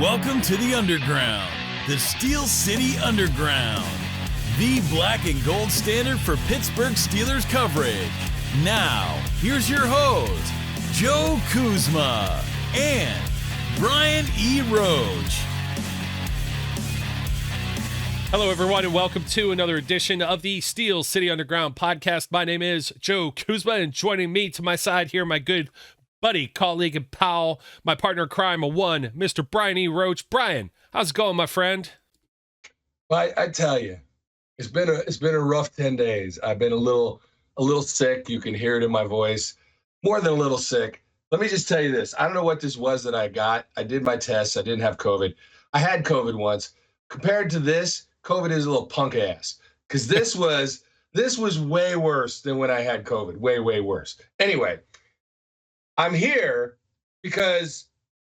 Welcome to the Underground, the Steel City Underground, the black and gold standard for Pittsburgh Steelers coverage. Now, here's your host, Joe Kuzma and Brian E. Roach. Hello, everyone, and welcome to another edition of the Steel City Underground podcast. My name is Joe Kuzma, and joining me to my side here, my good buddy, colleague, and pal, my partner in crime, Mr. Brian E. Roach. Brian, how's it going, my friend? Well, I tell you, it's been a rough 10 days. I've been a little sick. You can hear it in my voice. More than a little sick. Let me just tell you this. I don't know what this was that I got. I did my tests. I didn't have COVID. I had COVID once. Compared to this, COVID is a little punk ass. Because this was way worse than when I had COVID. Way, way worse. Anyway, I'm here because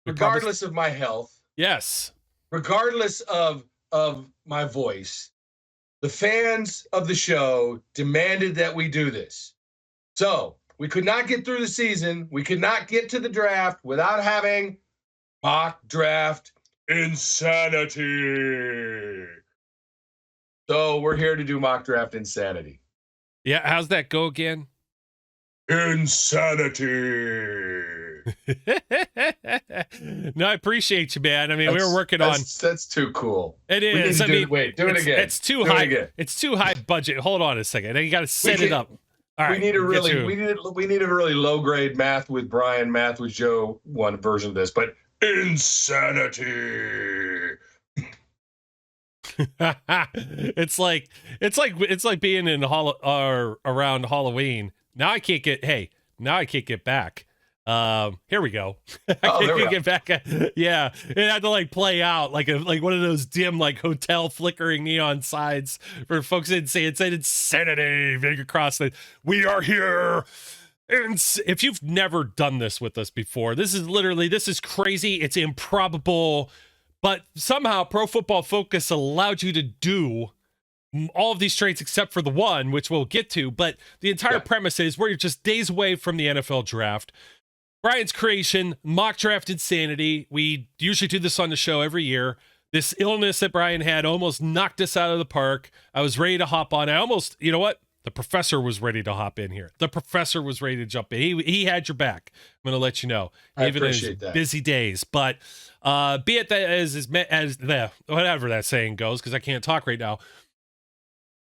regardless of my health, yes, regardless of my voice, the fans of the show demanded that we do this. So we could not get through the season. We could not get to the draft without having mock draft insanity. So we're here to do mock draft insanity. Yeah, how's that go again? Insanity. No, I appreciate you, man. I mean, we were working on. That's too cool. It is. I mean, wait, do it again. It's too high. It's too high budget. Hold on a second. You got to set it up. All right. We need a really low grade math with Brian, math with Joe one version of this, but insanity. It's like being in around Halloween. Now I can't get back. Here we go. I can't get back. Yeah, it had to play out like one of those dim hotel flickering neon signs for folks that say it said insanity big across the. We are here. And if you've never done this with us before, this is crazy. It's improbable, but somehow Pro Football Focus allowed you to do all of these traits except for the one, which we'll get to. But the entire premise is we're just days away from the NFL draft. Brian's creation, mock draft insanity. We usually do this on the show every year. This illness that Brian had almost knocked us out of the park. I was ready to hop on. You know what? The professor was ready to hop in here. The professor was ready to jump in. He had your back. I'm going to let you know. I even appreciate in that. Busy days. But be it that as whatever that saying goes, because I can't talk right now.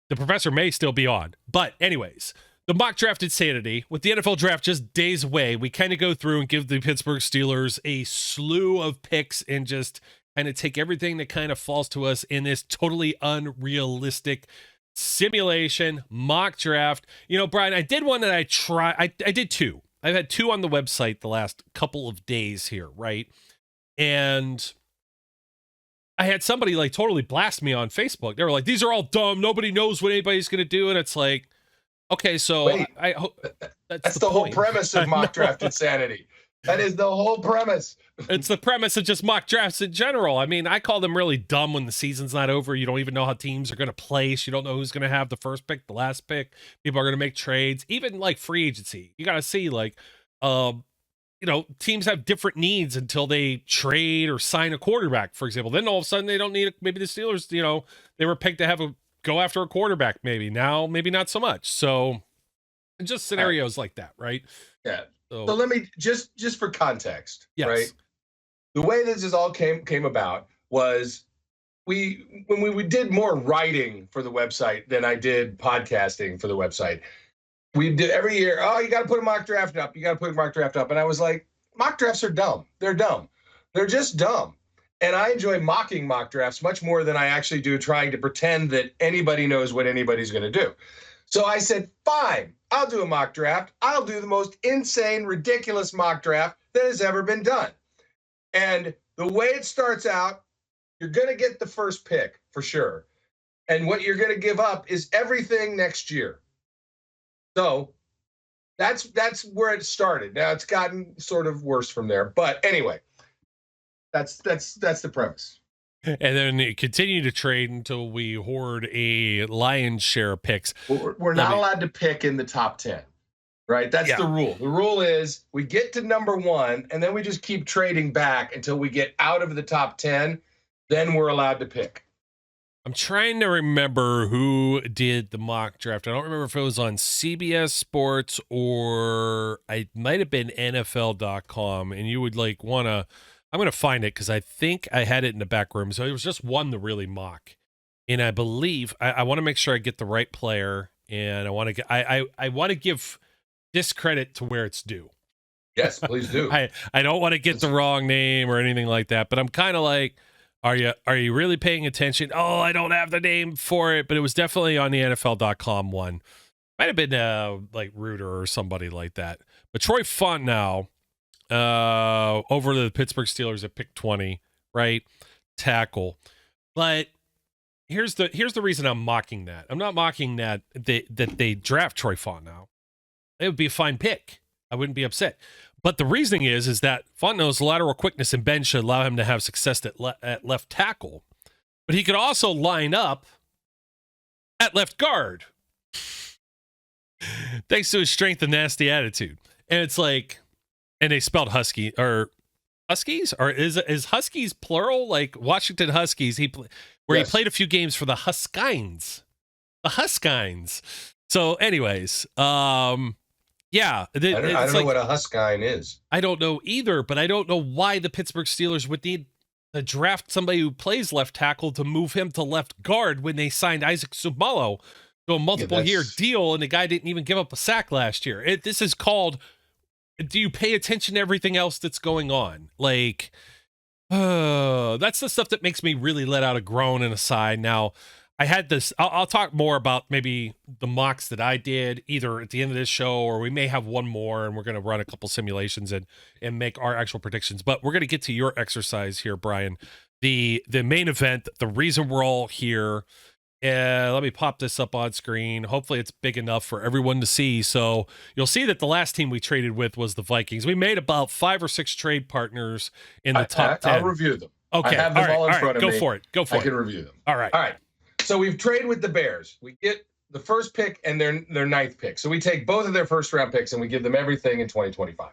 The professor may still be on. But anyways, the mock draft insanity, with the NFL draft just days away, we kind of go through and give the Pittsburgh Steelers a slew of picks and just kind of take everything that kind of falls to us in this totally unrealistic simulation mock draft. You know, Brian, I did one that I did two. I've had two on the website the last couple of days here, right? And I had somebody totally blast me on Facebook. They were like, these are all dumb. Nobody knows what anybody's going to do. And it's like, okay, so Wait, I hope that's the whole premise of mock draft insanity. That is the whole premise. It's the premise of just mock drafts in general. I mean, I call them really dumb when the season's not over. You don't even know how teams are going to place. You don't know who's going to have the first pick, the last pick. People are going to make trades. Even free agency. You got to see teams have different needs until they trade or sign a quarterback, for example. Then all of a sudden they don't need it. Maybe the Steelers, they were picked to go after a quarterback. Maybe now, maybe not so much. So just scenarios like that, right? Yeah. So let me just for context, yes. Right? The way this all came about was when we did more writing for the website than I did podcasting for the website. We did every year. Oh, you got to put a mock draft up. You got to put a mock draft up. And I was like, mock drafts are dumb. They're dumb. They're just dumb. And I enjoy mocking mock drafts much more than I actually do trying to pretend that anybody knows what anybody's going to do. So I said, fine, I'll do a mock draft. I'll do the most insane, ridiculous mock draft that has ever been done. And the way it starts out, you're going to get the first pick for sure. And what you're going to give up is everything next year. So that's where it started. Now it's gotten sort of worse from there. But anyway, that's the premise. And then they continue to trade until we hoard a lion's share of picks. We're not allowed to pick in the top 10. right? That's the rule. The rule is we get to number 1, and then we just keep trading back until we get out of the top 10. Then we're allowed to pick. I'm trying to remember who did the mock draft. I don't remember if it was on CBS Sports or it might have been NFL.com. And you would like want to, I'm going to find it because I think I had it in the back room. So it was just one to really mock. And I believe I want to make sure I get the right player. And I want to get, I want to give discredit to where it's due. Yes, please do. I don't want to get the wrong name or anything like that, but I'm kind of like, Are you really paying attention? Oh, I don't have the name for it, but it was definitely on the NFL.com one. Might have been like Reuter or somebody like that. But Troy Fontenot over to the Pittsburgh Steelers at pick 20, right? Tackle. But here's the reason I'm mocking that. I'm not mocking that they draft Troy Fontenot. It would be a fine pick. I wouldn't be upset. But the reasoning is that Fontenot's lateral quickness and bend should allow him to have success at left tackle. But he could also line up at left guard thanks to his strength and nasty attitude. And it's like, and they spelled Husky or Huskies, or is Huskies plural? Like Washington Huskies. He played a few games for the Huskines. The Huskines. So, anyways, yeah. I don't know what a Huskine is. I don't know either, but I don't know why the Pittsburgh Steelers would need to draft somebody who plays left tackle to move him to left guard when they signed Isaac Sumalo to a multiple-year deal, and the guy didn't even give up a sack last year. This is called, do you pay attention to everything else that's going on? Like, that's the stuff that makes me really let out a groan and a sigh. Now, I had this, I'll talk more about maybe the mocks that I did either at the end of this show, or we may have one more and we're going to run a couple simulations and make our actual predictions. But we're going to get to your exercise here, Brian. The main event, the reason we're all here. Let me pop this up on screen. Hopefully it's big enough for everyone to see. So you'll see that the last team we traded with was the Vikings. We made about 5 or 6 trade partners in the top 10. I'll review them. Okay. I have them all in front of me. Go for it. I can review them. All right. So we've traded with the Bears. We get the first pick and their 9th pick. So we take both of their first round picks and we give them everything in 2025.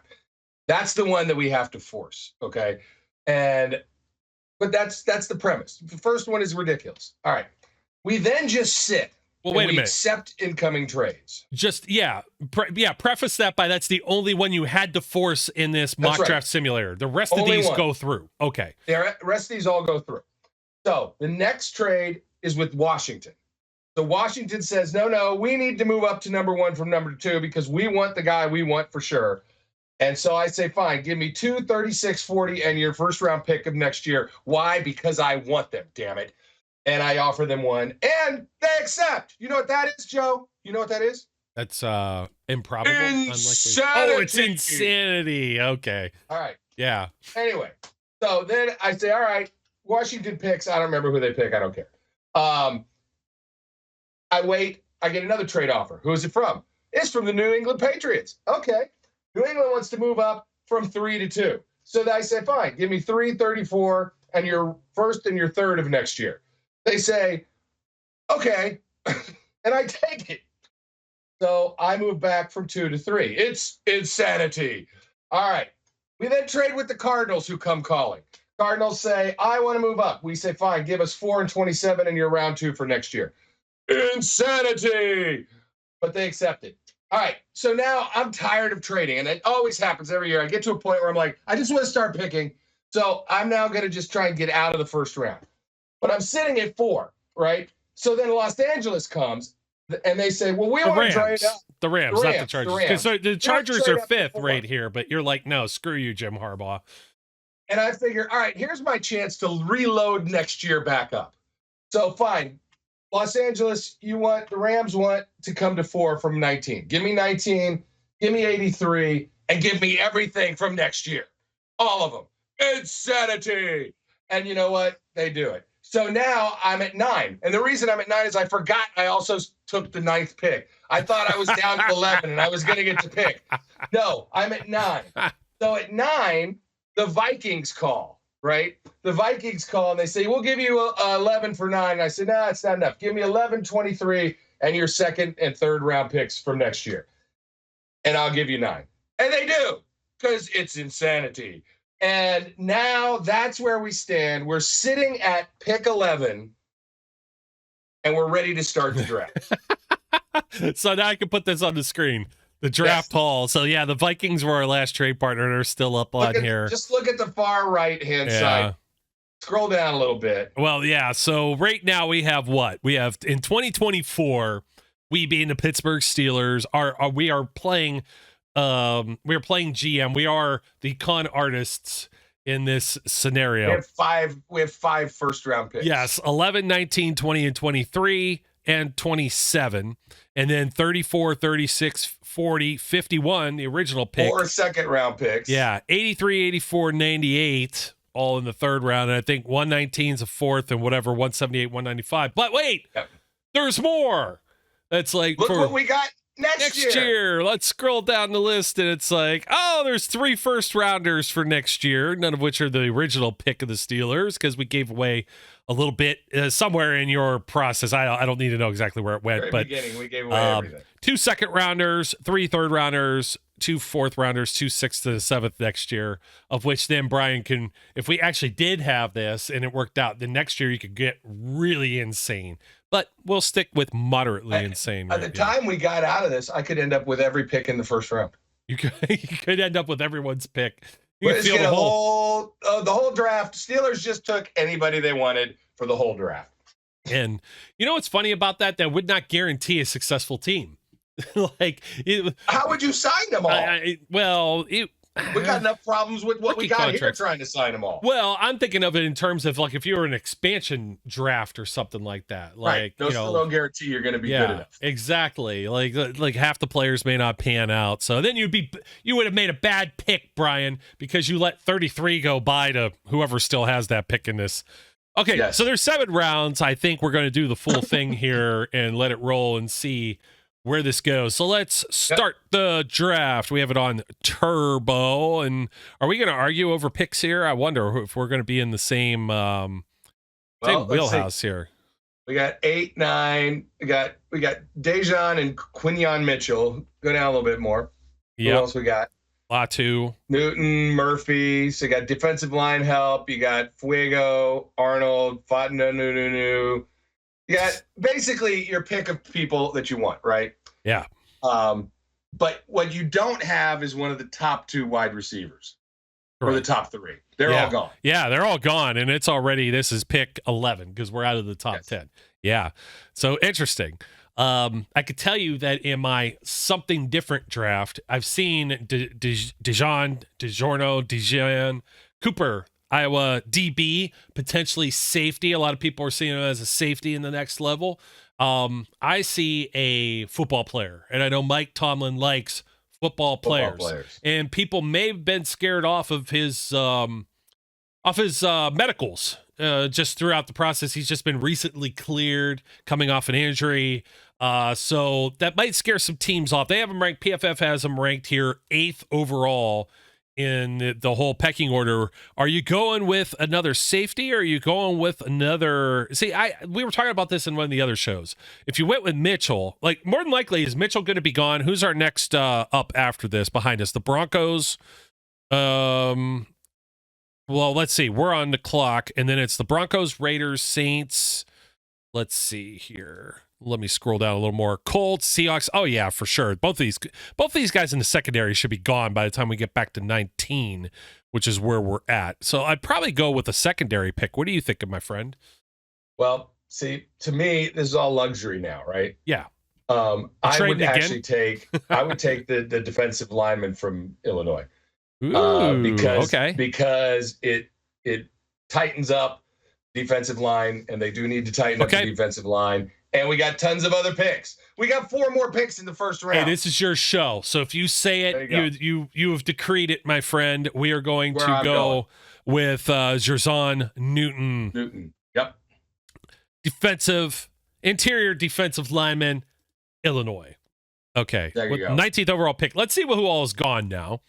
That's the one that we have to force. Okay. But that's the premise. The first one is ridiculous. All right. We then just sit. Well, wait a minute. Accept incoming trades. Preface that by that's the only one you had to force in this mock draft simulator. The rest of these go through. Okay. The rest of these all go through. So the next trade is with Washington. So Washington says, no, we need to move up to number 1 from number 2 because we want the guy we want for sure. And so I say, fine, give me 2, 36, 40, and your first round pick of next year. Why? Because I want them, damn it. And I offer them 1, and they accept. You know what that is, Joe? You know what that is? That's improbable. Insanity. Unlikely. Oh, it's insanity. Okay. All right. Yeah. Anyway, so then I say, all right, Washington picks. I don't remember who they pick. I don't care. I wait. I get another trade offer. Who is it from? It's from the New England Patriots. Okay. New England wants to move up from 3 to 2. So I say, fine, give me 3, 34, and your first and your third of next year. They say, okay, and I take it. So I move back from 2 to 3. It's insanity. All right. We then trade with the Cardinals, who come calling. Cardinals say, I want to move up. We say, fine, give us 4 and 27 and your round 2 for next year. Insanity. But they accept it. All right. So now I'm tired of trading. And it always happens every year. I get to a point where I'm like, I just want to start picking. So I'm now going to just try and get out of the first round. But I'm sitting at 4, right? So then Los Angeles comes and they say, well, we want to trade up. The Rams, not the Chargers. Because the Chargers are 5th right here, but you're like, no, screw you, Jim Harbaugh. And I figure, all right, here's my chance to reload next year back up. So fine. Los Angeles, the Rams want to come to 4 from 19. Give me 19, give me 83, and give me everything from next year. All of them. Insanity. And you know what? They do it. So now I'm at 9. And the reason I'm at 9 is I forgot I also took the 9th pick. I thought I was down to 11 and I was going to get to pick. No, I'm at 9. So at 9, the Vikings call, right? The Vikings call and they say, we'll give you 11 for 9. And I said, no, it's not enough. Give me 11, 23, and your second and third round picks from next year. and I'll give you 9. And they do, because it's insanity. And now that's where we stand. We're sitting at pick 11, and we're ready to start the draft. So now I can put this on the screen. The draft haul. So yeah, the Vikings were our last trade partner. They're still up on here. Just look at the far right-hand side. Scroll down a little bit. Well, yeah. So right now we have what? We have in 2024, we being the Pittsburgh Steelers we are playing GM. We are the con artists in this scenario. We have five first-round picks. Yes, 11, 19, 20, and 23, and 27. And then 34, 36, 40, 51, the original pick. 4 second-round picks. Yeah, 83, 84, 98, all in the third round. And I think 119 is a fourth and whatever, 178, 195. But wait, there's more. That's like, look what we got next year. Let's scroll down the list, and it's like, oh, there's 3 first-rounders for next year, none of which are the original pick of the Steelers, because we gave away a little bit somewhere in your process. I don't need to know exactly where it went, but beginning, we gave away everything. 2 second-rounders, 3 third-rounders, 2 fourth-rounders, 2 6th to the 7th next year, of which then Brian can, if we actually did have this and it worked out, then next year you could get really insane. But we'll stick with moderately insane. At the time we got out of this, I could end up with every pick in the first round. You could end up with everyone's pick. You could feel the whole draft. Steelers just took anybody they wanted for the whole draft. And you know what's funny about that? That would not guarantee a successful team. How would you sign them all? We got enough problems with what we got contracts here trying to sign them all. Well, I'm thinking of it in terms of like if you were an expansion draft or something like that. Like, right. Still don't guarantee you're going to be good enough. Exactly. Like half the players may not pan out. So then you would have made a bad pick, Brian, because you let 33 go by to whoever still has that pick in this. Okay, So there's 7 rounds. I think we're going to do the full thing here and let it roll and see where this goes. So let's start the draft. We have it on turbo. And are we going to argue over picks here? I wonder if we're going to be in the same wheelhouse here. We got 8, 9. We got Dejon and Quinyon Mitchell. Go down a little bit more. Who else we got? Latu, Newton, Murphy. So you got defensive line help. You got Fuego, Arnold, Fatna, You got basically your pick of people that you want, right? Yeah. But what you don't have is one of the top 2 wide receivers or the top 3. They're all gone. Yeah, they're all gone. And this is pick 11 because we're out of the top 10. Yeah. So interesting. I could tell you that in my something different draft, I've seen Dijon, Cooper, Iowa DB, potentially safety. A lot of people are seeing him as a safety in the next level. I see a football player, and I know Mike Tomlin likes football players. And people may have been scared off of his medicals just throughout the process. He's just been recently cleared, coming off an injury. So that might scare some teams off. They have him ranked, PFF has him ranked here 8th overall in the whole pecking order. Are you going with another safety, or are you going with another? See, we were talking about this in one of the other shows. If you went with Mitchell, like more than likely, is Mitchell going to be gone? Who's our next up after this behind us? The Broncos. Well, let's see. We're on the clock, and then it's the Broncos, Raiders, Saints. Let's see here. Let me scroll down a little more. Colts, Seahawks. Oh yeah, for sure. Both these guys in the secondary should be gone by the time we get back to 19, which is where we're at. So I'd probably go with a secondary pick. What do you think, my friend? Well, see, to me, this is all luxury now, right? Yeah. I would actually take the defensive lineman from Illinois. Because it tightens up defensive line, and they do need to tighten up the defensive line. And we got tons of other picks. We got 4 more picks in the first round. Hey, this is your show. So if you say it, you have decreed it, my friend. We are going to go with Jerzon Newton. Newton. Yep. Interior defensive lineman, Illinois. Okay. There you go. 19th overall pick. Let's see who all is gone now.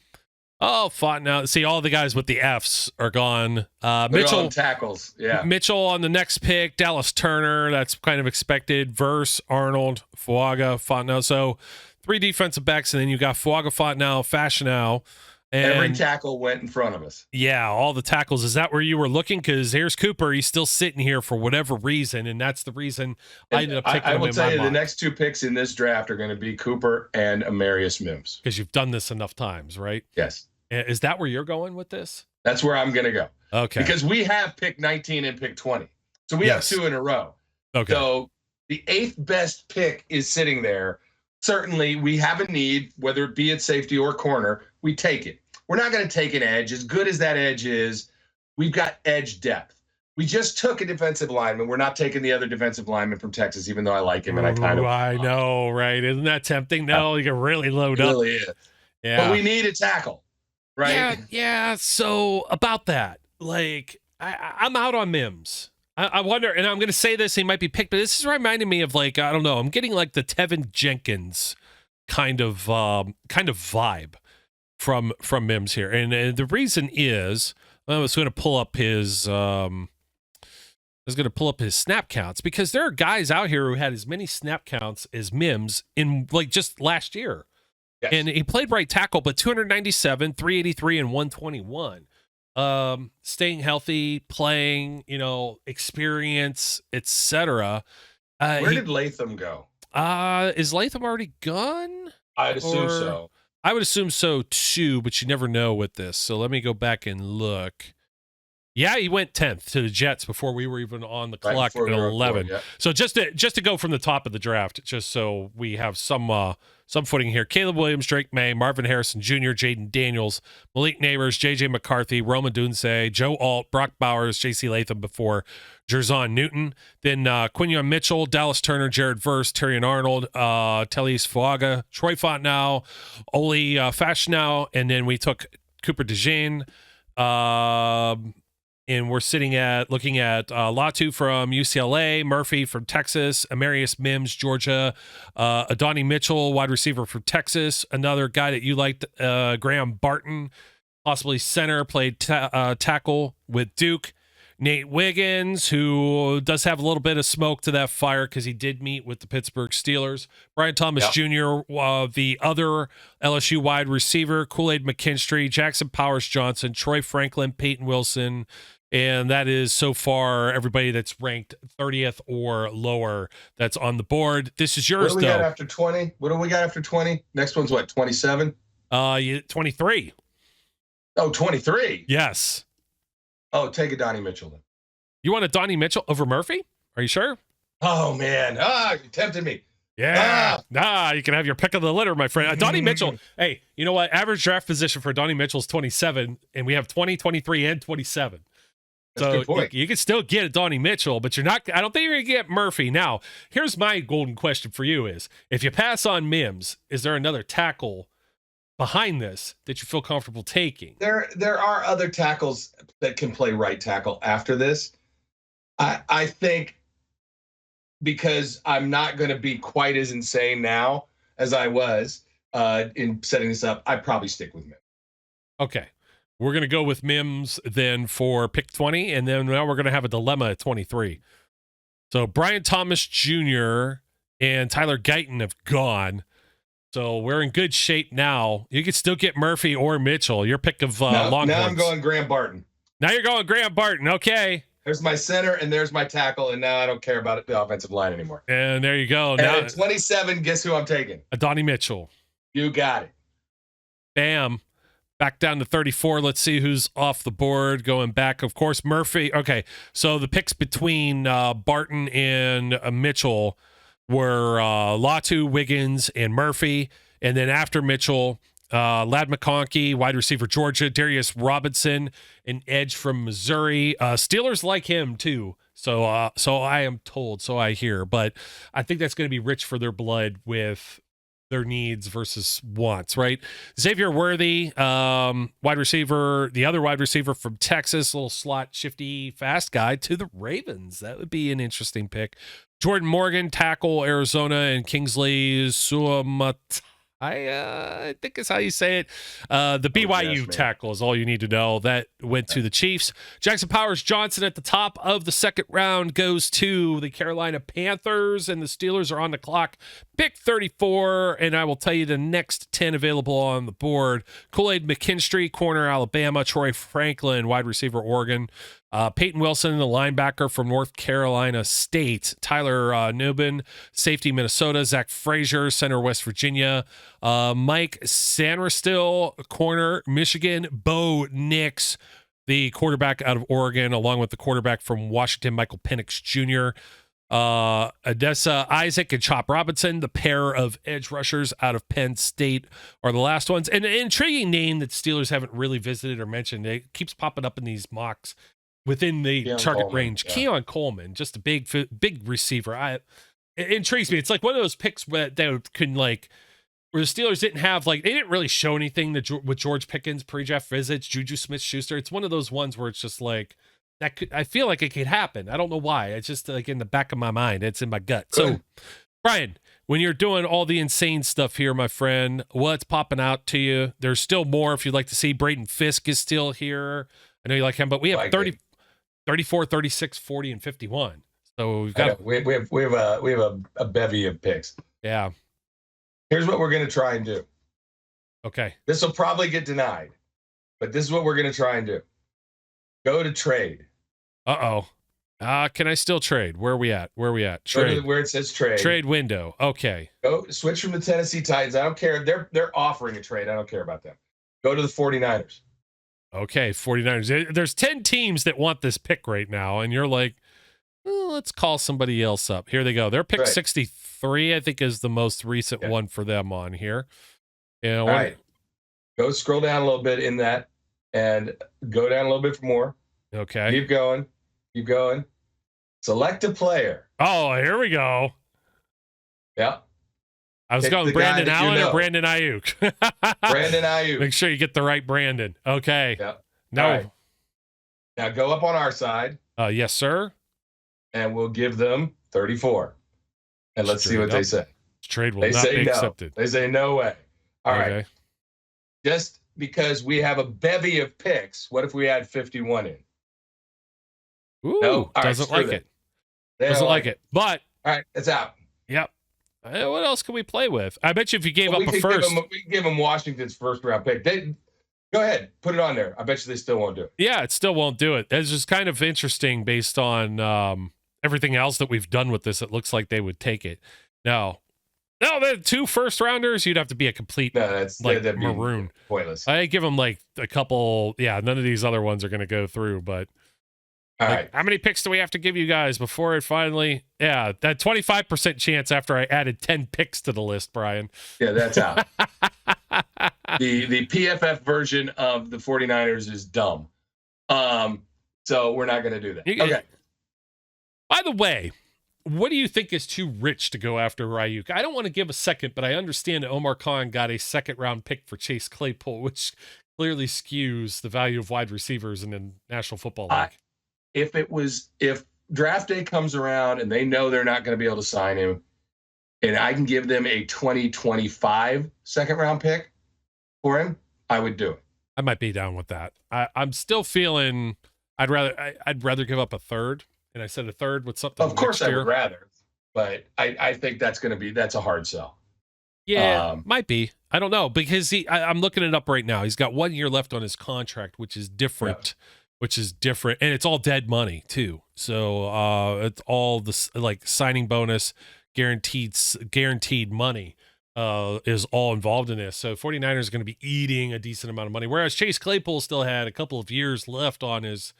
Oh, fought now. See, all the guys with the Fs are gone. Mitchell on tackles. Yeah. Mitchell on the next pick. Dallas Turner. That's kind of expected. Verse, Arnold, Fuaga, Fontenot. So three defensive backs, and then you got Fuagafont now, Fashionow. And every tackle went in front of us. Yeah, all the tackles. Is that where you were looking? Because here's Cooper. He's still sitting here for whatever reason, and that's the reason I ended up picking him. I will tell you, the next two picks in this draft are going to be Cooper and Amarius Mims. Because you've done this enough times, right? Yes. Is that where you're going with this? That's where I'm going to go. Okay. Because we have pick 19 and pick 20. So we have two in a row. Okay. So the 8th best pick is sitting there. Certainly, we have a need, whether it be at safety or corner, we take it. We're not going to take an edge. As good as that edge is, we've got edge depth. We just took a defensive lineman. We're not taking the other defensive lineman from Texas, even though I like him and I kind of. I know, right? Isn't that tempting? No, you can really load up. Really is. Yeah. But we need a tackle, right? Yeah. So about that, like, I'm out on Mims. I wonder, and I'm going to say this, he might be picked, but this is reminding me of, like, I don't know, I'm getting like the Tevin Jenkins kind of vibe from Mims here, and the reason is I was going to pull up his snap counts, because there are guys out here who had as many snap counts as Mims in, like, just last year. Yes. And he played right tackle, but 297, 383, and 121. Staying healthy, playing, experience, etc. Where did Latham go? Is Latham already gone? I'd assume so. I would assume so too, but you never know with this. So let me go back and look. Yeah, he went 10th to the Jets before we were even on the clock at 11. Yeah. So just to go from the top of the draft, just so we have some footing here. Caleb Williams, Drake May, Marvin Harrison Jr., Jaden Daniels, Malik Neighbors, J.J. McCarthy, Roman Dunse, Joe Alt, Brock Bowers, J.C. Latham before Jerzon Newton. Then Quinion Mitchell, Dallas Turner, Jared Verse, Terrion Arnold, Telis Fuaga, Troy Fontenot, Oli Fashionow, and then we took Cooper DeJean. And we're looking at Latu from UCLA, Murphy from Texas, Amarius Mims, Georgia, Adonai Mitchell, wide receiver from Texas, another guy that you liked, Graham Barton, possibly center, played tackle with Duke, Nate Wiggins, who does have a little bit of smoke to that fire because he did meet with the Pittsburgh Steelers. Brian Thomas Jr., the other LSU wide receiver, Kool-Aid McKinstry, Jackson Powers Johnson, Troy Franklin, Peyton Wilson. And that is so far everybody that's ranked 30th or lower that's on the board. This is yours, what do we got after 20? What do we got after 20? Next one's what, 27? 23. Oh, 23? Yes. Oh, take a Donnie Mitchell then. You want a Donnie Mitchell over Murphy? Are you sure? Oh, man. You tempted me. Yeah. You can have your pick of the litter, my friend. Donnie Mitchell. Hey, you know what? Average draft position for Donnie Mitchell is 27, and we have 20, 23, and 27. So you can still get a Donnie Mitchell, but you're not. I don't think you're going to get Murphy. Now, here's my golden question for you is, if you pass on Mims, is there another tackle behind this that you feel comfortable taking? There are other tackles that can play right tackle after this. I think, because I'm not going to be quite as insane now as I was in setting this up, I'd probably stick with Mims. Okay. We're going to go with Mims then for pick 20, and then now we're going to have a dilemma at 23. So Brian Thomas Jr. and Tyler Guyton have gone. So we're in good shape now. You can still get Murphy or Mitchell. Your pick of Longhorns. Now I'm going Graham Barton. Now you're going Graham Barton. Okay. There's my center, and there's my tackle, and now I don't care about the offensive line anymore. And there you go. And now at 27, guess who I'm taking? Adonai Mitchell. You got it. Bam. Back down to 34. Let's see who's off the board. Going back, of course, Murphy. Okay, so the picks between Barton and Mitchell were Latu, Wiggins, and Murphy. And then after Mitchell, Ladd McConkey, wide receiver, Georgia, Darius Robinson, an edge from Missouri. Steelers like him too. So I am told, so I hear. But I think that's going to be rich for their blood with their needs versus wants, right? Xavier Worthy, wide receiver, the other wide receiver from Texas, little slot, shifty, fast guy to the Ravens. That would be an interesting pick. Jordan Morgan, tackle, Arizona, and Kingsley Suamataia. I think is how you say it. The BYU tackle is all you need to know. That went to the Chiefs. Jackson Powers Johnson at the top of the second round goes to the Carolina Panthers, and the Steelers are on the clock. Pick 34, and I will tell you the next 10 available on the board. Kool-Aid McKinstry, corner, Alabama. Troy Franklin, wide receiver, Oregon. Peyton Wilson, the linebacker from North Carolina State. Tyler Nubin, safety, Minnesota. Zach Frazier, center, West Virginia. Mike Sanderstil, corner, Michigan. Bo Nix, the quarterback out of Oregon, along with the quarterback from Washington, Michael Penix Jr. Odessa Isaac and Chop Robinson, the pair of edge rushers out of Penn State, are the last ones. And an intriguing name that Steelers haven't really visited or mentioned. It keeps popping up in these mocks within the target range. Yeah. Keon Coleman, just a big receiver. It intrigues me. It's like one of those picks that can, like, where the Steelers didn't have, like, they didn't really show anything with George Pickens pre-draft visits, Juju Smith-Schuster. It's one of those ones where it's just like, I feel like it could happen. I don't know why. It's just like in the back of my mind. It's in my gut. So, Brian, when you're doing all the insane stuff here, my friend, what's popping out to you? There's still more if you'd like to see. Braden Fisk is still here. I know you like him, but we have 30, 34, 36, 40, and 51. So we've got we have a bevy of picks. Yeah. Here's what we're going to try and do. Okay. This will probably get denied, but this is what we're going to try and do. Go to trade. Can I still trade? Where are we at? Trade. Go to where it says trade. Trade window. Okay. Go switch from the Tennessee Titans. I don't care. They're offering a trade. I don't care about them. Go to the 49ers. Okay, 49ers. There's 10 teams that want this pick right now, and you're like, let's call somebody else up. Here they go. Their pick 63, I think, is the most recent one for them on here. All right. Go scroll down a little bit in that and go down a little bit more. Okay. Keep going. Select a player. Oh, here we go. Yeah. I was going Brandon Allen or Brandon Ayuk. Brandon Ayuk. Make sure you get the right Brandon. Okay. Yeah. No. Right. Now go up on our side. Yes, sir. And we'll give them 34. And let's see what they say. Trade will not be accepted. They say no way. All right. Just because we have a bevy of picks, what if we add 51 in? Ooh, no? Doesn't like it. Doesn't like it. But all right, it's out. Yep. What else can we play with? I bet you if you gave up a first, we can give them Washington's first round pick. Go ahead, put it on there. I bet you they still won't do it. Yeah, it still won't do it. It's just kind of interesting based on everything else that we've done with this. It looks like they would take it. No, the 2 first rounders, you'd have to be a complete maroon. Pointless. I give them like a couple. Yeah, none of these other ones are going to go through, but. All right. How many picks do we have to give you guys before it finally? Yeah, that 25% chance after I added 10 picks to the list, Brian. Yeah, that's out. The PFF version of the 49ers is dumb. So we're not going to do that. Okay. By the way, what do you think is too rich to go after Ayuk? I don't want to give a second, but I understand that Omar Khan got a second-round pick for Chase Claypool, which clearly skews the value of wide receivers in the National Football League. If draft day comes around and they know they're not going to be able to sign him, and I can give them a 2025 second round pick for him, I would do it. I might be down with that. I'm still feeling I'd rather give up a third, and I said a third with something. Of course, I would rather, but I think that's a hard sell. Yeah, might be. I don't know because I'm looking it up right now. He's got 1 year left on his contract, which is different. Yeah. And it's all dead money too. So it's all this like signing bonus, guaranteed money is all involved in this. So 49ers are going to be eating a decent amount of money. Whereas Chase Claypool still had a couple of years left on his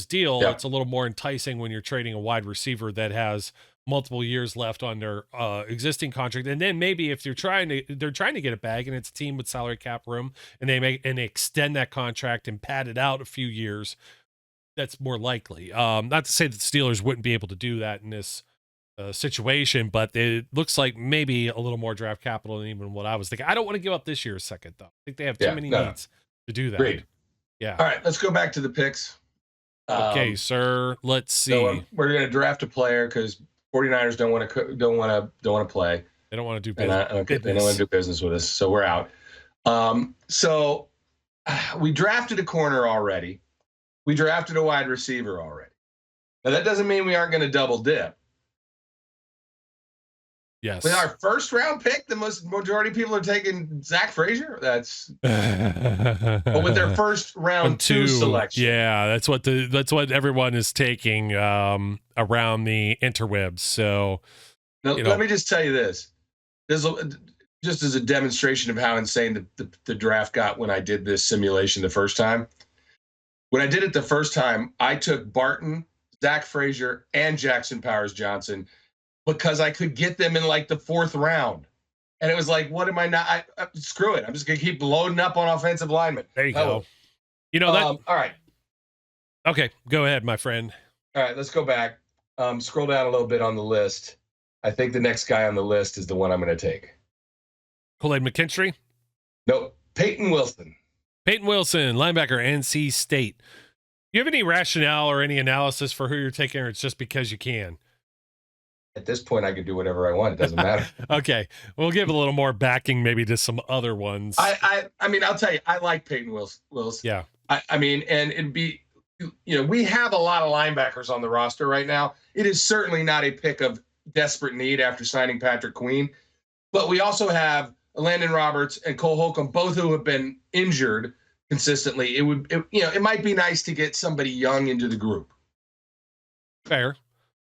deal. Yeah. It's a little more enticing when you're trading a wide receiver that has multiple years left on their existing contract. And then maybe if they're trying to get a bag and it's a team with salary cap room and they extend that contract and pad it out a few years, that's more likely. Not to say that the Steelers wouldn't be able to do that in this situation, but it looks like maybe a little more draft capital than even what I was thinking. I don't want to give up this year's second though. I think they have too many needs to do that. Great. Yeah. All right, let's go back to the picks. Okay, sir. Let's see. So we're going to draft a player because 49ers don't want to play. They don't want to do And business. they don't want to do business with us, so we're out. So we drafted a corner already. We drafted a wide receiver already. Now that doesn't mean we aren't going to double dip. Yes. With our first round pick, the majority of people are taking Zach Frazier. That's with their first round two selection. Yeah, that's what everyone is taking around the interwebs. So now, let me just tell you this. Just as a demonstration of how insane the draft got when I did this simulation the first time. When I did it the first time, I took Barton, Zach Frazier, and Jackson Powers Johnson because I could get them in like the 4th round. And it was like, what am I not? Screw it. I'm just going to keep loading up on offensive linemen. There you go. You know that. All right. Okay, go ahead, my friend. All right, let's go back. Scroll down a little bit on the list. I think the next guy on the list is the one I'm going to take. Kool-Aid McKinstry? Nope. Peyton Wilson. Peyton Wilson, linebacker, NC State. Do you have any rationale or any analysis for who you're taking, or it's just because you can? At this point, I can do whatever I want. It doesn't matter. Okay. We'll give a little more backing maybe to some other ones. I mean, I'll tell you, I like Peyton Wilson. Yeah. I mean, and it'd be, we have a lot of linebackers on the roster right now. It is certainly not a pick of desperate need after signing Patrick Queen, but we also have Landon Roberts and Cole Holcomb, both who have been injured consistently. It might be nice to get somebody young into the group. Fair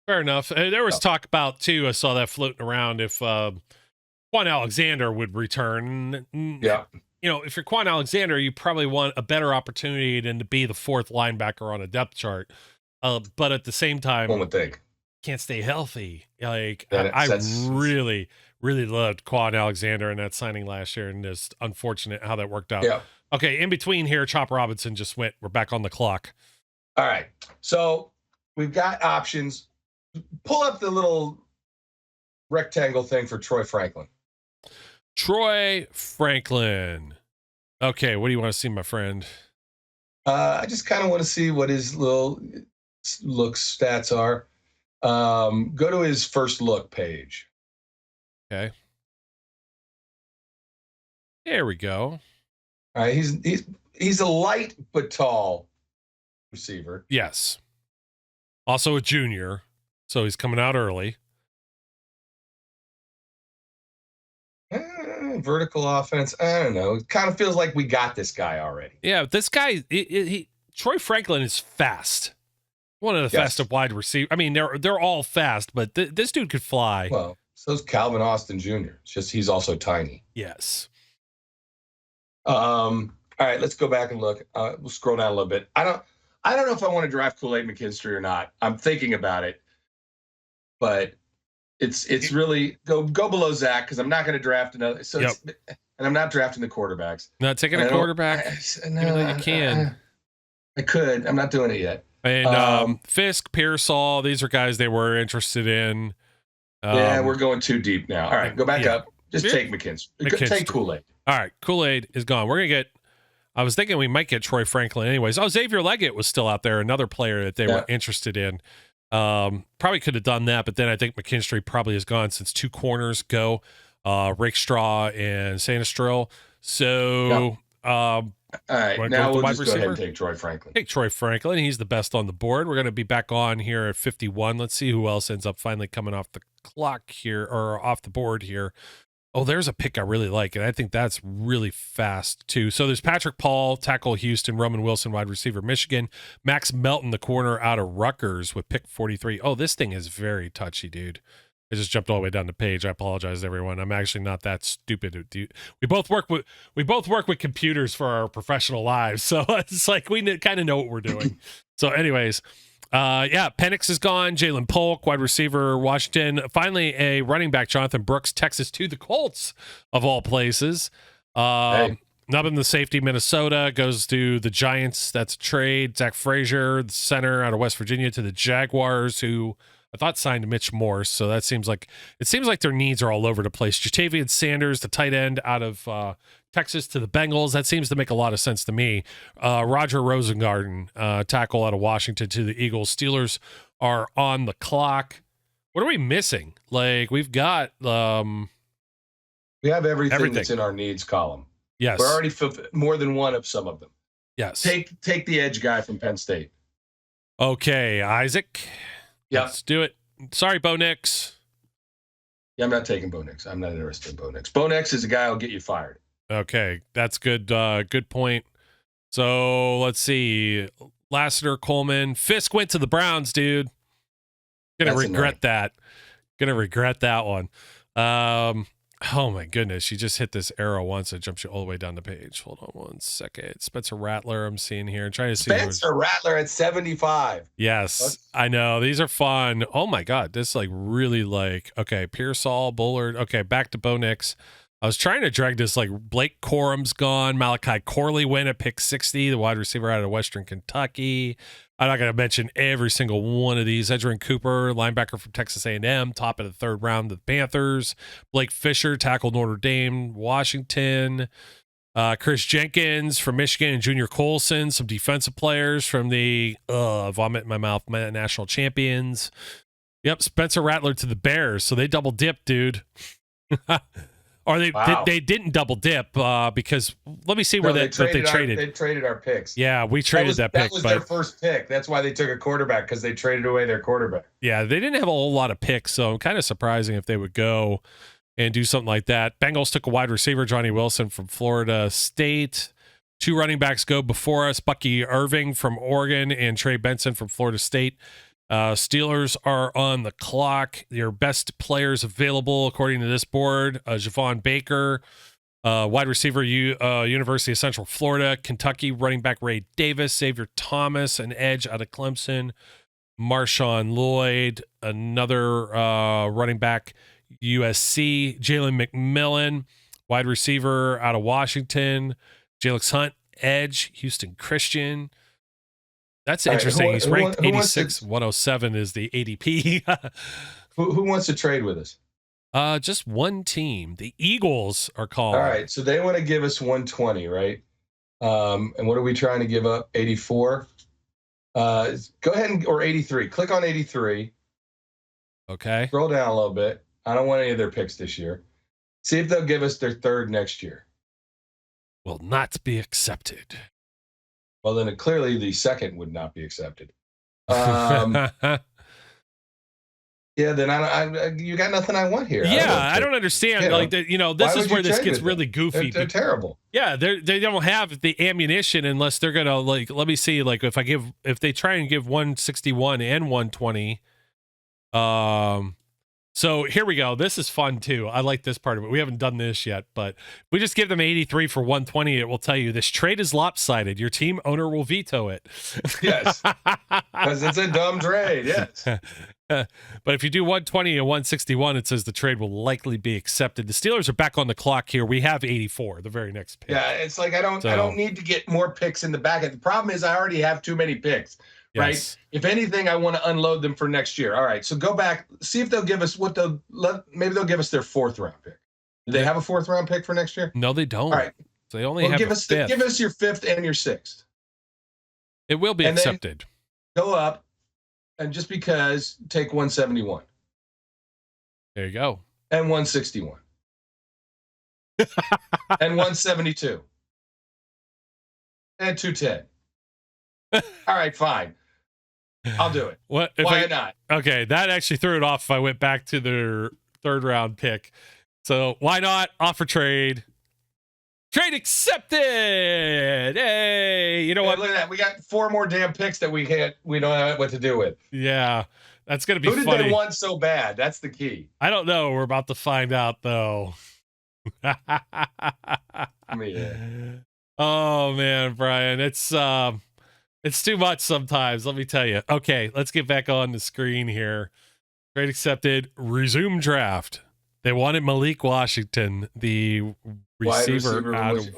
enough. There was talk about too. I saw that floating around if Quan Alexander would return. Yeah. If you're Quan Alexander, you probably want a better opportunity than to be the 4th linebacker on a depth chart. But at the same time, one would think, can't stay healthy. Like I really loved Quan Alexander in that signing last year, and it's unfortunate how that worked out. Yeah. Okay, in between here, Chop Robinson just went. We're back on the clock. All right. So we've got options. Pull up the little rectangle thing for Troy Franklin. Troy Franklin. Okay, what do you want to see, my friend? I just kind of want to see what his little stats are. Go to his first look page. Okay. There we go. All right, he's a light but tall receiver. Yes. Also a junior, so he's coming out early. Vertical offense. I don't know. It kind of feels like we got this guy already. Yeah, this guy, Troy Franklin is fast. One of the fastest wide receivers. I mean, they're all fast, but this dude could fly. Well, so's Calvin Austin Jr. It's just he's also tiny. Yes. All right, let's go back and look. We'll scroll down a little bit. I don't know if I want to draft Kool-Aid McKinstry or not. I'm thinking about it, but it's really go below Zach because I'm not going to draft another. So and I'm not drafting the quarterbacks. Not taking a quarterback. No, you can. I could. I'm not doing it yet. And Fisk, Pearsall, these are guys they were interested in. Yeah, we're going too deep now. All right, go back up. Just take McKinstry. Take Kool-Aid. All right, Kool-Aid is gone. We're going to get, I was thinking we might get Troy Franklin anyways. Oh, Xavier Leggett was still out there, another player that they were interested in. Probably could have done that, but then I think McKinstry probably is gone since 2 corners go, Rakestraw and Sanistril. So, all right, now we'll just go ahead and take Troy Franklin. Take Troy Franklin. He's the best on the board. We're going to be back on here at 51. Let's see who else ends up finally coming off the clock here or off the board here. Oh, there's a pick I really like, and I think that's really fast, too. So there's Patrick Paul, tackle Houston, Roman Wilson, wide receiver, Michigan, Max Melton, the corner out of Rutgers with pick 43. Oh, this thing is very touchy, dude. I just jumped all the way down the page. I apologize, everyone. I'm actually not that stupid. We both work with computers for our professional lives, so it's like we kind of know what we're doing. So, anyways, Penix is gone. Jalen Polk, wide receiver, Washington. Finally, a running back, Jonathan Brooks, Texas to the Colts of all places. Nubbin, the safety, Minnesota, goes to the Giants. That's a trade. Zach Frazier, the center out of West Virginia, to the Jaguars, who I thought signed Mitch Morse, so that seems like their needs are all over the place. Jatavian Sanders, the tight end out of Texas, to the Bengals. That seems to make a lot of sense to me. Roger Rosengarten, tackle out of Washington, to the Eagles. Steelers are on the clock. What are we missing? Like, we've got We have everything that's in our needs column. Yes. We're already more than one of some of them. Yes. Take the edge guy from Penn State. Okay, Isaac. Yeah. Let's do it. Sorry, Bo Nix. Yeah, I'm not taking Bo Nix. I'm not interested in Bo Nix. Bo Nix is a guy who'll get you fired. Okay, that's good. Good point. So let's see. Lassiter, Coleman, Fisk went to the Browns, dude. Gonna regret that. Gonna regret that one. Oh my goodness, you just hit this arrow once. It jumps you all the way down the page. Hold on one second. Spencer Rattler, I'm seeing here. I'm trying to see. Spencer Rattler at 75. Yes, I know. These are fun. Oh my God, this like really like, okay, Pearsall, Bullard. Okay, back to Bo Nix. I was trying to drag this, like Blake Corum's gone. Malachi Corley went at pick 60, the wide receiver out of Western Kentucky. I'm not going to mention every single one of these. Edgerrin Cooper, linebacker from Texas A&M, top of the third round of the Panthers. Blake Fisher, tackle Notre Dame, Washington. Chris Jenkins from Michigan and Junior Colson, some defensive players from the vomit in my mouth national champions. Yep, Spencer Rattler to the Bears, so they double dipped, dude. Or they didn't double dip because let me see where they traded. They traded our picks. Yeah, we traded that pick. That was their first pick. That's why they took a quarterback, because they traded away their quarterback. Yeah, they didn't have a whole lot of picks, so kind of surprising if they would go and do something like that. Bengals took a wide receiver, Johnny Wilson from Florida State. 2 running backs go before us, Bucky Irving from Oregon and Trey Benson from Florida State. Steelers are on the clock. Your best players available, according to this board, Javon Baker, wide receiver, University of Central Florida, Kentucky, running back Ray Davis, Xavier Thomas, an edge out of Clemson, Marshawn Lloyd, another running back, USC, Jalen McMillan, wide receiver out of Washington, Jalix Hunt, edge, Houston Christian. That's interesting. He's ranked 86. 107 is the ADP. Who wants to trade with us? Just one team. The Eagles are calling. All right, so they want to give us 120, right? And what are we trying to give up? 84. Go ahead or 83. Click on 83. Okay. Scroll down a little bit. I don't want any of their picks this year. See if they'll give us their third next year. Will not be accepted. Well, then clearly the second would not be accepted. Yeah, then you got nothing I want here. Yeah, I don't understand. This is where this gets really goofy. They're terrible. Yeah, they don't have the ammunition unless they're gonna let me see. Like if they try and give 161 and 120. So here we go. This is fun too. I like this part of it. We haven't done this yet, but if we just give them 83 for 120, it will tell you this trade is lopsided. Your team owner will veto it. Yes, because it's a dumb trade. Yes. But if you do 120 and 161, it says the trade will likely be accepted. The Steelers are back on the clock here. We have 84, the very next pick. Yeah, it's like I don't need to get more picks in the back end. The problem is I already have too many picks. Right. Yes. If anything, I want to unload them for next year. All right. So go back, see if they'll give us maybe they'll give us their 4th round pick. Do they have a 4th round pick for next year? No, they don't. All right. So they only have give us your 5th and your 6th. It will be accepted. Go up and just because take 171. There you go. And 161. And 172. And 210. All right, fine. I'll do it. Why not? Okay, that actually threw it off if I went back to their 3rd round pick. So why not offer trade? Trade accepted. Hey, you know what? Look at that. We got 4 more damn picks that we don't know what to do with. Yeah, that's gonna be funny. Who did they want so bad? That's the key. I don't know. We're about to find out though. Oh man, Brian, it's too much sometimes, let me tell you. Okay, let's get back on the screen here. Trade accepted. Resume draft. They wanted Malik Washington, the receiver out of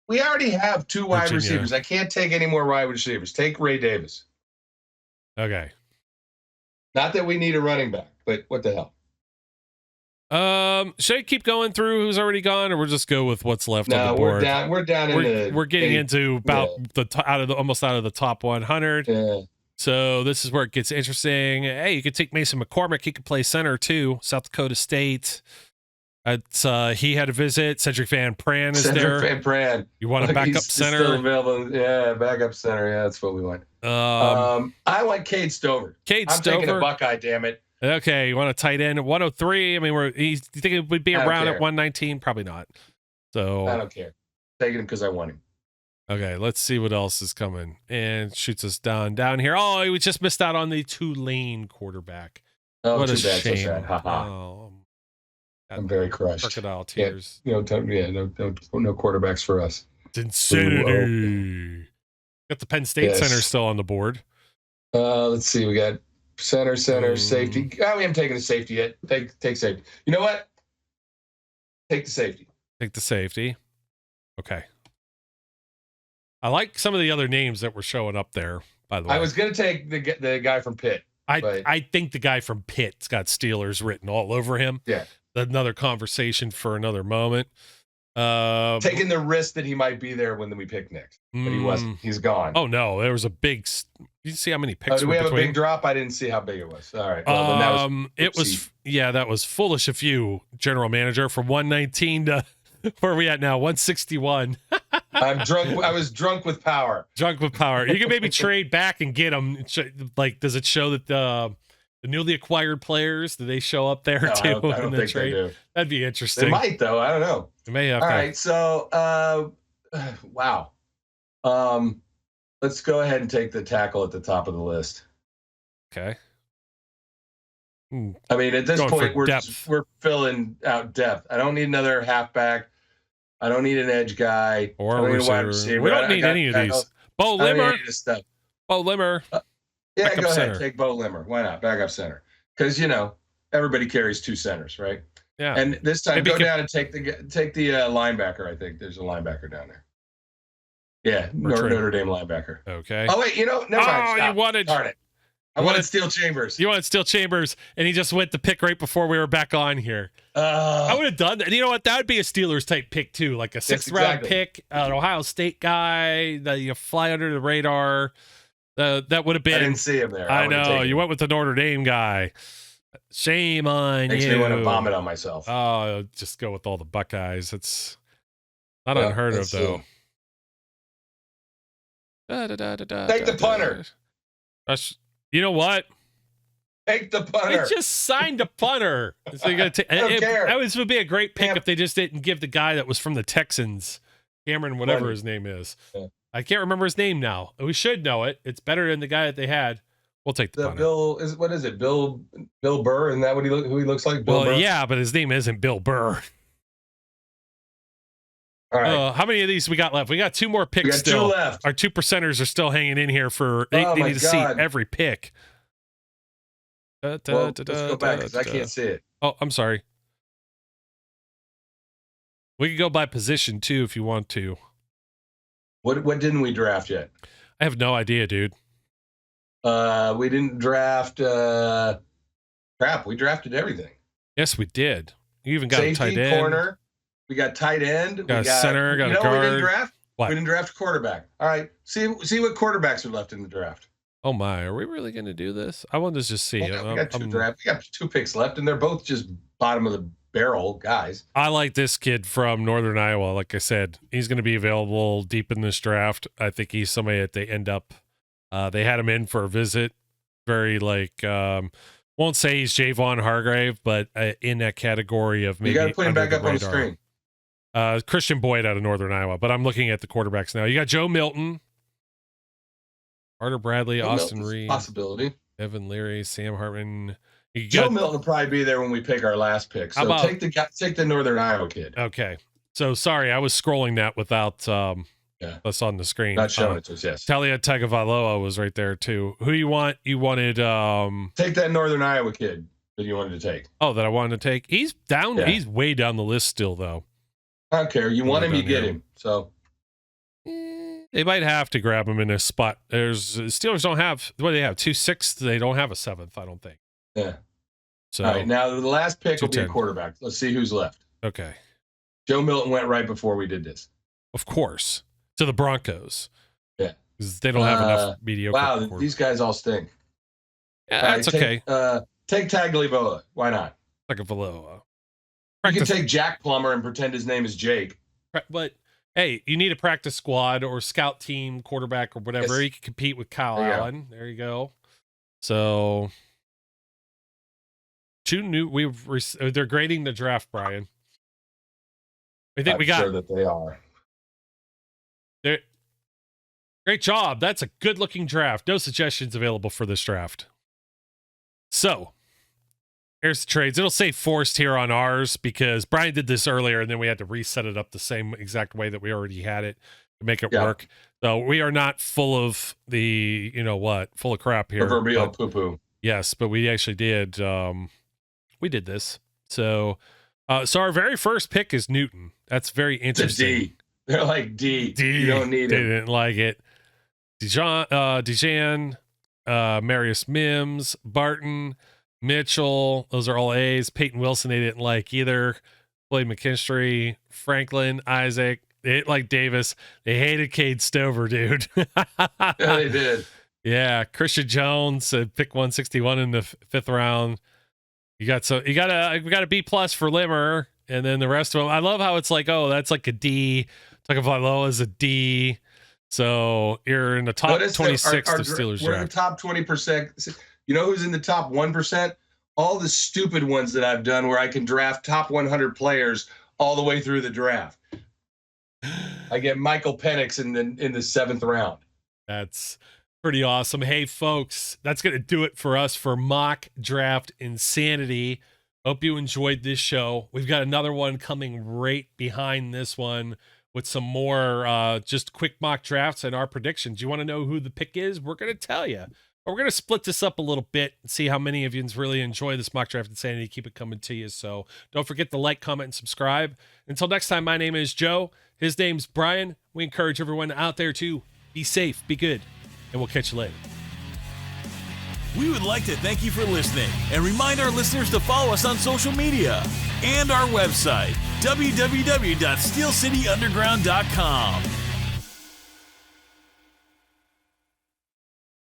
We already have 2 wide receivers. I can't take any more wide receivers. Take Ray Davis. Okay. Not that we need a running back, but what the hell? Should I keep going through who's already gone, or we'll just go with what's left on the board? We're down. We're getting into about almost out of the top 100. Yeah. So this is where it gets interesting. Hey, you could take Mason McCormick. He could play center too. South Dakota State. It's he had a visit. Cedric Van Pran is there. Cedric Van Pran. You want a backup center? Still available. Yeah, backup center. Yeah, that's what we want. I want Cade Stover. I'm taking a Buckeye, damn it. Okay, you want a tight end at 103? I mean, you think it would be around at 119? Probably not. So I don't care. Taking him because I want him. Okay, let's see what else is coming. And shoots us down here. Oh, we just missed out on the Tulane quarterback. Oh, what a too bad, shame. So sad. Oh, I'm very crushed. Crocodile tears. No quarterbacks for us. It's insanity. Got the Penn State center still on the board. Let's see. We got center, safety. Oh, we haven't taken the safety yet. Take safety. You know what? Take the safety. Take the safety. Okay. I like some of the other names that were showing up there, by the way. I was going to take the guy from Pitt. I think the guy from Pitt's got Steelers written all over him. Yeah. Another conversation for another moment. Taking the risk that he might be there when we pick next. But he wasn't. He's gone. Oh, no. There was a big... You see how many picks did we have a big drop? I didn't see how big it was. All right. Well, then that was foolish of you, general manager, from 119 to... Where are we at now? 161. I'm drunk. I was drunk with power. Drunk with power. You can maybe trade back and get them. Like, does it show that the newly acquired players, do they show up there too? I don't think trade? they do. That'd be interesting. They might though. I don't know. They may have. All right. So, wow. Let's go ahead and take the tackle at the top of the list. Okay. I mean, at this point, we're filling out depth. I don't need another halfback. I don't need an edge guy. Or a receiver. We don't need any of these. Bo Limmer. Bo Limmer. Yeah, go ahead. Take Bo Limmer. Why not? Backup center. Because, everybody carries two centers, right? Yeah. And this time, go down and take the linebacker. I think there's a linebacker down there. Yeah, Notre Dame linebacker. Okay. Oh, wait, never mind. You wanted... Darn it. I wanted Steel Chambers. You wanted Steel Chambers, and he just went the pick right before we were back on here. I would have done that. And you know what? That would be a Steelers type pick too, like a sixth-round pick, an Ohio State guy that you fly under the radar. That would have been. I didn't see him there. I know you went with the Notre Dame guy. Shame on Makes you. me want to vomit on myself. Oh, just go with all the Buckeyes. It's not unheard of though. Take the punter. You know what? Take the punter. They just signed a punter. So you gotta I don't care. That would be a great pick if they just didn't give the guy that was from the Texans, Cameron, whatever his name is. Yeah. I can't remember his name now. We should know it. It's better than the guy that they had. We'll take the punter. What is it? Bill Burr? Isn't that who he looks like? Bill Burr? Yeah, but his name isn't Bill Burr. All right. How many of these we got left? We got two more picks. We got still. Two left. Our 2%ers are still hanging in here for. They need to see every pick. Let's go back because I can't see it. Oh, I'm sorry. We could go by position too if you want to. What didn't we draft yet? I have no idea, dude. We didn't draft. Crap, we drafted everything. Yes, we did. You even got safety, a tight end. Corner. We got tight end. Got a center. Got a guard. We didn't draft. What? We didn't draft a quarterback. All right. See what quarterbacks are left in the draft. Oh my, are we really going to do this? I want to just see. We got We got two picks left, and they're both just bottom of the barrel guys. I like this kid from Northern Iowa. Like I said, he's going to be available deep in this draft. I think he's somebody that they end up. They had him in for a visit. Very won't say he's Javon Hargrave, but in that category of maybe. You got to put him back up on the screen. Christian Boyd out of Northern Iowa, but I'm looking at the quarterbacks now. You got Joe Milton, Carter Bradley, Austin Reed, possibility. Evan Leary, Sam Hartman. Joe Milton will probably be there when we pick our last pick. So take the Northern Iowa kid. Okay. So sorry, I was scrolling that without us on the screen. Not showing it to us. Yes. Talia Tagovailoa was right there too. Who do you want? You wanted take that Northern Iowa kid that you wanted to take. Oh, that I wanted to take. He's down. Yeah. He's way down the list still, though. I don't care. You want him, you get him. So they might have to grab him in a spot. Steelers don't have what do they have 2-6. They don't have a 7th. I don't think. Yeah. So all right, now the last pick will be a quarterback. Let's see who's left. Okay. Joe Milton went right before we did this. Of course, to the Broncos. Yeah, because they don't have enough mediocre. Wow, these guys all stink. Yeah, that's okay. Take Tagovailoa. Why not? Tagovailoa. You can take Jack Plummer and pretend his name is Jake. But hey, you need a practice squad or scout team quarterback or whatever. Yes. You can compete with Kyle Allen. There you go. So they're grading the draft, Brian. I'm sure that they are. Great job. That's a good looking draft. No suggestions available for this draft. So here's the trades. It'll say forced here on ours because Brian did this earlier and then we had to reset it up the same exact way that we already had it to make it work. So we are not full of the, full of crap here. Proverbial poo-poo. Yes, but we actually did. We did this. So our very first pick is Newton. That's very interesting. It's a D. They're like D. You don't need it. They didn't like it. Dejan, Marius Mims, Barton, Mitchell, those are all A's. Peyton Wilson, they didn't like either. Blade McKinstry, Franklin, Isaac, they didn't like Davis. They hated Cade Stover, dude. Yeah, they did. Yeah, Christian Jones, pick 161 in the fifth round. We got a B+ for Limmer, and then the rest of them. I love how it's like, oh, that's like a D. Tagovailoa is a D. So you're in the top 26 of Steelers We're in the top 20%. You know who's in the top 1%? All the stupid ones that I've done where I can draft top 100 players all the way through the draft. I get Michael Penix in the 7th round. That's pretty awesome. Hey, folks, that's going to do it for us for Mock Draft Insanity. Hope you enjoyed this show. We've got another one coming right behind this one with some more just quick mock drafts and our predictions. You want to know who the pick is? We're going to tell you. But we're going to split this up a little bit and see how many of you really enjoy this Mock Draft Insanity. Keep it coming to you. So don't forget to like, comment, and subscribe. Until next time, my name is Joe. His name's Brian. We encourage everyone out there to be safe, be good, and we'll catch you later. We would like to thank you for listening and remind our listeners to follow us on social media and our website, www.steelcityunderground.com.